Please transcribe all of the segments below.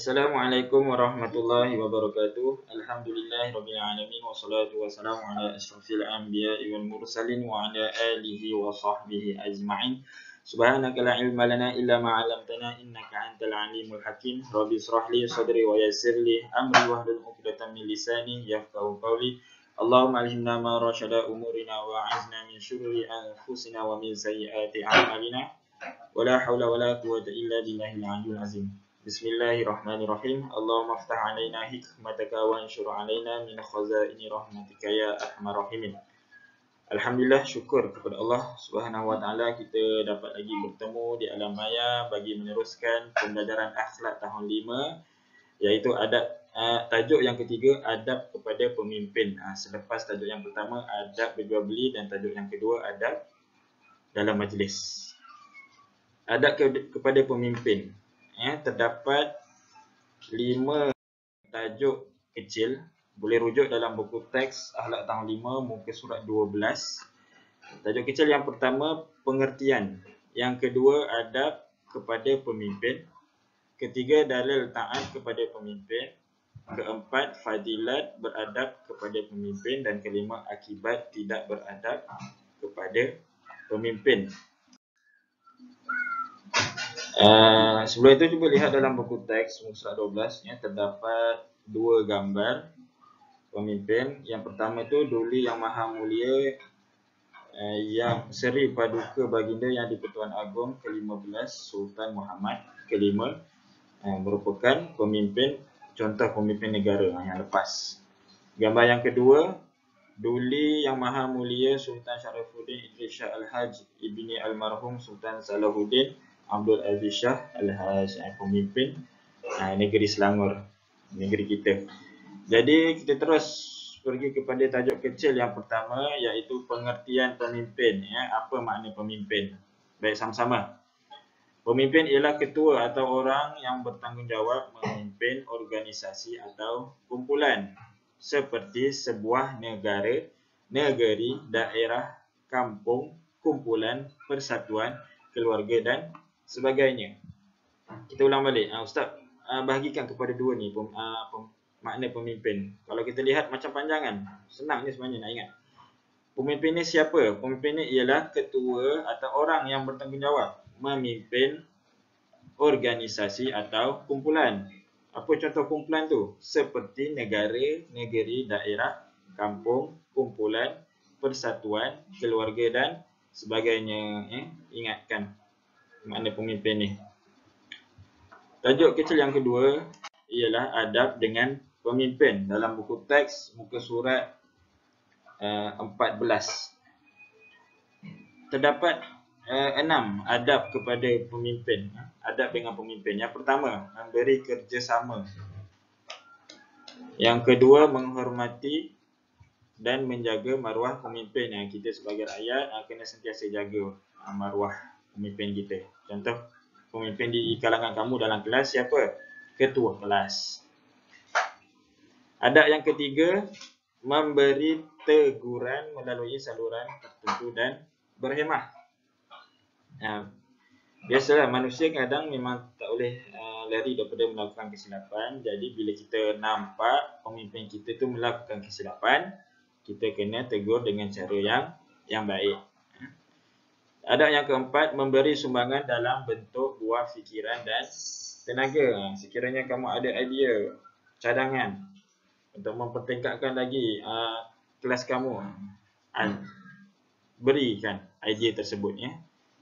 Assalamualaikum warahmatullahi wabarakatuh. Alhamdulillahirabbil alamin wassalatu wassalamu ala asyrafil anbiya'i wal mursalin wa ala alihi wa sahbihi ajma'in. Subhanaka la ilma lana illa ma 'allamtana innaka antal alimul hakim. Rabbi shrah li sadri wa yassir li amri wahlul 'uqdatam min lisani yafqahu qawli. Allahumma alhimna ma rasyada umurina wa 'azna min syururi anfusina wa min sayyiati a'malina. Wala haula wala quwwata illa billahil 'aliyyil azim. Bismillahirrahmanirrahim. Allahumma aftah alaina hikmataka wa anshur alaina min khazaini rahmatika ya arhamar rahimin. Alhamdulillah, syukur kepada Allah Subhanahu wa taala kita dapat lagi bertemu di alam maya bagi meneruskan pembelajaran akhlak tahun 5, iaitu adab tajuk yang ketiga, adab kepada pemimpin. Selepas tajuk yang pertama adab berjual beli dan tajuk yang kedua adab dalam majlis. Adab kepada pemimpin. Terdapat 5 tajuk kecil, boleh rujuk dalam buku teks akhlak tahun 5 muka surat 12. Tajuk kecil yang pertama pengertian, yang kedua adab kepada pemimpin, ketiga dalil taat kepada pemimpin, keempat fadilat beradab kepada pemimpin, dan kelima akibat tidak beradab kepada pemimpin. Sebelum itu cuba lihat dalam buku teks muka surat 12 terdapat 2 gambar pemimpin. Yang pertama itu Duli Yang Maha Mulia yang Seri Paduka Baginda Yang di-Pertuan Agong ke-15 Sultan Muhammad ke-5, merupakan pemimpin, contoh pemimpin negara yang lepas. Gambar yang kedua Duli Yang Maha Mulia Sultan Syarifuddin Idris Shah Al-Haj Ibni Almarhum Sultan Salahuddin Abdul Aziz Shah Al-Haj, pemimpin negeri Selangor, negeri kita. Jadi kita terus pergi kepada tajuk kecil yang pertama, iaitu pengertian pemimpin. Apa makna pemimpin? Baik, sama-sama. Pemimpin ialah ketua atau orang yang bertanggungjawab memimpin organisasi atau kumpulan seperti sebuah negara, negeri, daerah, kampung, kumpulan, persatuan, keluarga dan sebagainya. Kita ulang balik. Ustaz bahagikan kepada 2 ni makna pemimpin. Kalau kita lihat macam panjangan, senang ni sebenarnya nak ingat. Pemimpin ni siapa? Pemimpin ni ialah ketua atau orang yang bertanggungjawab memimpin organisasi atau kumpulan. Apa contoh kumpulan tu? Seperti negara, negeri, daerah, kampung, kumpulan, persatuan, keluarga dan sebagainya. Ingatkan makna pemimpin ni. Tajuk kecil yang kedua ialah adab dengan pemimpin. Dalam buku teks muka surat 14 terdapat 6 adab kepada pemimpin. Adab dengan pemimpin. Yang pertama, memberi kerjasama. Yang kedua, menghormati dan menjaga maruah pemimpin. Kita sebagai rakyat kena sentiasa jaga maruah pemimpin kita. Contoh, pemimpin di kalangan kamu dalam kelas siapa? Ketua kelas. Adab yang ketiga, memberi teguran melalui saluran tertentu dan berhemah. Biasalah manusia kadang memang tak boleh lari daripada melakukan kesilapan. Jadi bila kita nampak pemimpin kita tu melakukan kesilapan, kita kena tegur dengan cara yang baik. Adab yang keempat, memberi sumbangan dalam bentuk buah fikiran dan tenaga. Sekiranya kamu ada idea, cadangan untuk mempertingkatkan lagi kelas kamu, berikan idea tersebut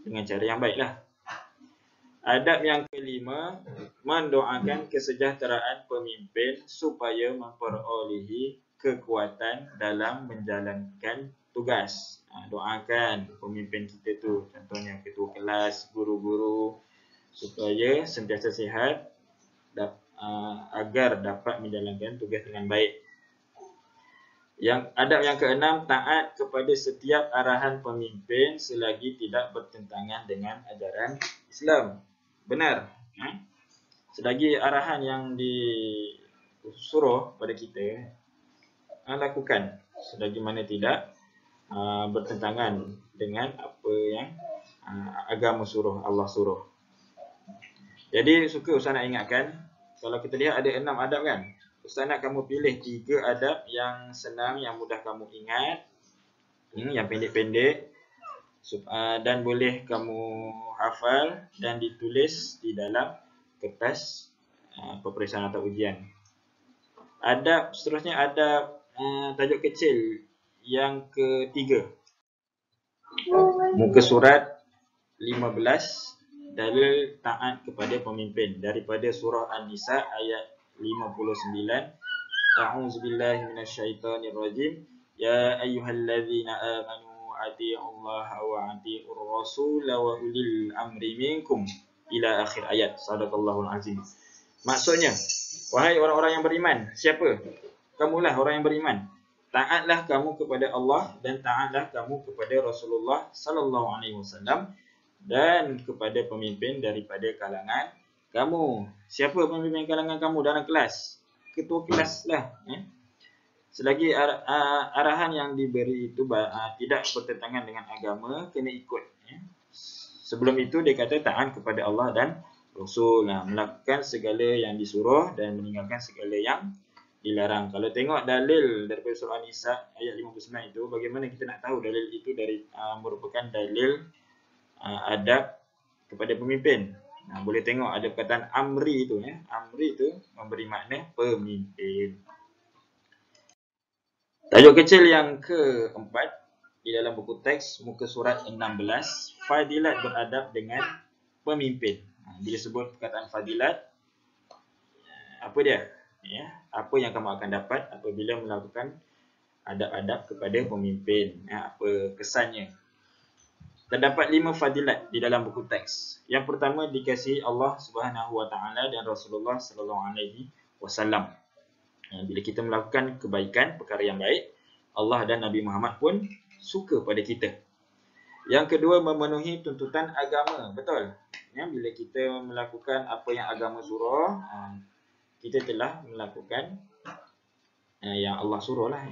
dengan cara yang baiklah. Adab yang kelima, mendoakan kesejahteraan pemimpin supaya memperolehi kekuatan dalam menjalankan tugas. Doakan pemimpin kita tu, contohnya ketua kelas, guru-guru, supaya sentiasa sihat agar dapat menjalankan tugas dengan baik. Yang adab yang keenam, taat kepada setiap arahan pemimpin selagi tidak bertentangan dengan ajaran Islam. Benar. Selagi arahan yang disuruh pada kita lakukan, selagi mana tidak bertentangan dengan apa yang agama suruh, Allah suruh. Jadi suka Ustaz nak ingatkan, kalau kita lihat ada 6 adab kan. Ustaz nak kamu pilih 3 adab yang senang, yang mudah kamu ingat, yang pendek-pendek, dan boleh kamu hafal dan ditulis di dalam kertas peperiksaan atau ujian. Adab seterusnya, adab tajuk kecil yang ketiga. Muka surat 15, dalil taat kepada pemimpin, daripada surah An-Nisa ayat 59. A'udzubillahi minasyaitonirrajim. Ya ayyuhalladzina amanu atii'ullaha wa atii'ur rasul wa ulil amri minkum, ila akhir ayat. Shadaqallahul azim. Maksudnya, wahai orang-orang yang beriman. Siapa? Kamulah orang yang beriman. Taatlah kamu kepada Allah dan taatlah kamu kepada Rasulullah sallallahu alaihi wasallam dan kepada pemimpin daripada kalangan kamu. Siapa pemimpin kalangan kamu dalam kelas? Ketua kelas lah. Selagi arahan yang diberi itu tidak bertentangan dengan agama, kena ikut. Sebelum itu dia kata taat kepada Allah dan Rasul. Melakukan segala yang disuruh dan meninggalkan segala yang dilarang. Kalau tengok dalil daripada surah An-Nisa ayat 59 itu, bagaimana kita nak tahu dalil itu dari merupakan dalil adab kepada pemimpin. Boleh tengok ada perkataan amri itu. Amri itu memberi makna pemimpin. Tajuk kecil yang keempat di dalam buku teks muka surat 16, fadilat beradab dengan pemimpin. Bila sebut perkataan fadilat, apa dia? Apa yang kamu akan dapat apabila melakukan adab-adab kepada pemimpin? Apa kesannya? Terdapat 5 fadilat di dalam buku teks. Yang pertama, dikasihi Allah Subhanahu wa taala dan Rasulullah sallallahu alaihi wasallam. Bila kita melakukan kebaikan, perkara yang baik, Allah dan Nabi Muhammad pun suka pada kita. Yang kedua, memenuhi tuntutan agama. Betul. Bila kita melakukan apa yang agama suruh, kita telah melakukan yang Allah suruh lah.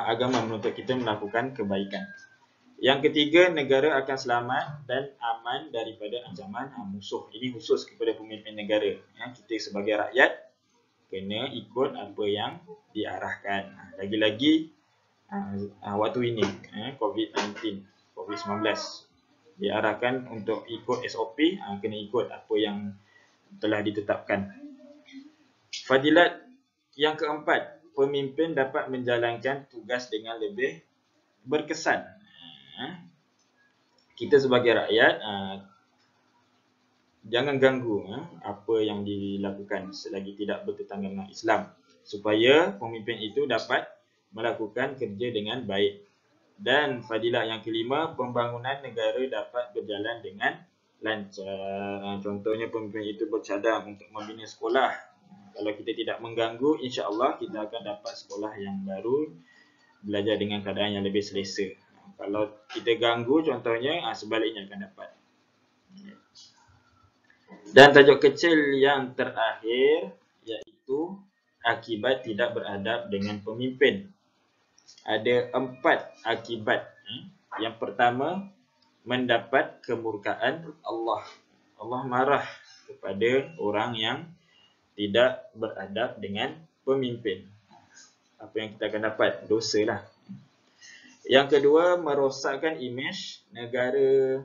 Agama menuntut kita melakukan kebaikan. Yang ketiga, negara akan selamat dan aman daripada ancaman musuh. Ini khusus kepada pemimpin negara. Kita sebagai rakyat kena ikut apa yang diarahkan. Lagi-lagi waktu ini COVID-19, COVID-19, diarahkan untuk ikut SOP, kena ikut apa yang telah ditetapkan. Fadilat yang keempat, pemimpin dapat menjalankan tugas dengan lebih berkesan. Kita sebagai rakyat jangan ganggu apa yang dilakukan selagi tidak bertentangan dengan Islam, supaya pemimpin itu dapat melakukan kerja dengan baik. Dan fadilat yang kelima, pembangunan negara dapat berjalan dengan lancar. Contohnya pemimpin itu bercadang untuk membina sekolah. Kalau kita tidak mengganggu, insya-Allah kita akan dapat sekolah yang baru, belajar dengan keadaan yang lebih selesa. Kalau kita ganggu, contohnya sebaliknya akan dapat. Dan tajuk kecil yang terakhir, iaitu akibat tidak beradab dengan pemimpin. Ada 4 akibat. Yang pertama, mendapat kemurkaan Allah. Allah marah kepada orang yang tidak beradab dengan pemimpin. Apa yang kita akan dapat? Dosa lah. Yang kedua, merosakkan imej negara.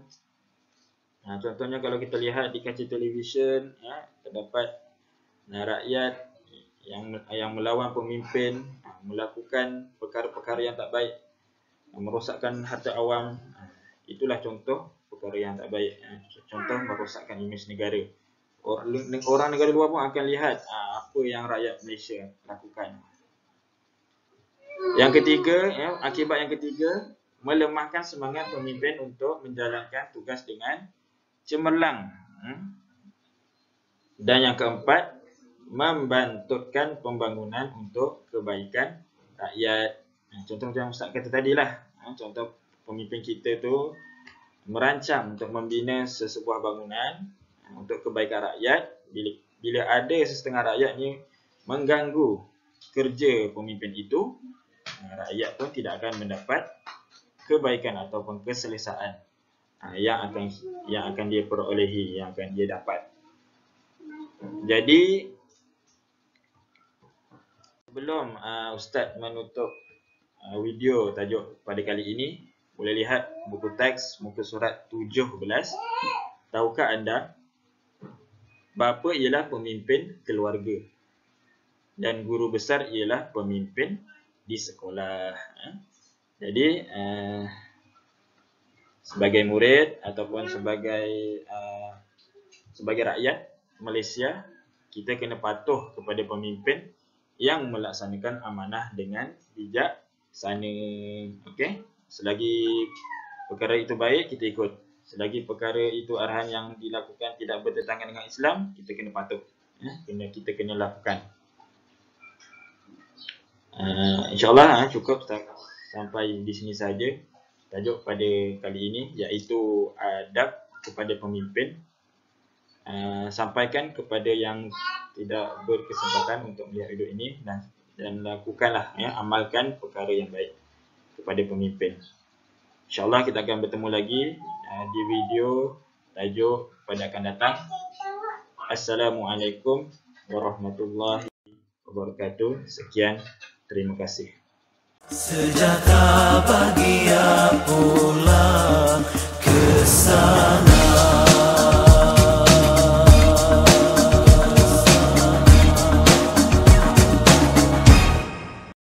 Contohnya kalau kita lihat di kaca televisyen, terdapat rakyat yang melawan pemimpin, melakukan perkara-perkara yang tak baik, merosakkan harta awam. Itulah contoh perkara yang tak baik. Contoh merosakkan imej negara. Orang negara luar pun akan lihat apa yang rakyat Malaysia lakukan. Yang ketiga, akibat yang ketiga, melemahkan semangat pemimpin untuk menjalankan tugas dengan cemerlang. Dan yang keempat, membantutkan pembangunan untuk kebaikan rakyat. Contoh macam Ustaz kata tadilah, contoh pemimpin kita tu merancang untuk membina sesebuah bangunan untuk kebaikan rakyat. Bila ada sesetengah rakyat ni mengganggu kerja pemimpin itu, rakyat pun tidak akan mendapat kebaikan ataupun keselesaan yang akan dia perolehi, yang akan dia dapat. Jadi sebelum Ustaz menutup video tajuk pada kali ini, boleh lihat buku teks muka surat 17. Tahukah anda bapa ialah pemimpin keluarga dan guru besar ialah pemimpin di sekolah. Jadi sebagai murid ataupun sebagai rakyat Malaysia, kita kena patuh kepada pemimpin yang melaksanakan amanah dengan bijaksana. Okey, selagi perkara itu baik, kita ikut. Selagi perkara itu arahan yang dilakukan tidak bertentangan dengan Islam, kita kena patuh. Kita kena lakukan. InsyaAllah cukup sampai di sini saja tajuk pada kali ini, iaitu adab kepada pemimpin. Sampaikan kepada yang tidak berkesempatan untuk melihat video ini dan lakukanlah, amalkan perkara yang baik kepada pemimpin. InsyaAllah kita akan bertemu lagi di video tajuk pada akan datang. Assalamualaikum warahmatullahi wabarakatuh. Sekian, terima kasih. Sejak abad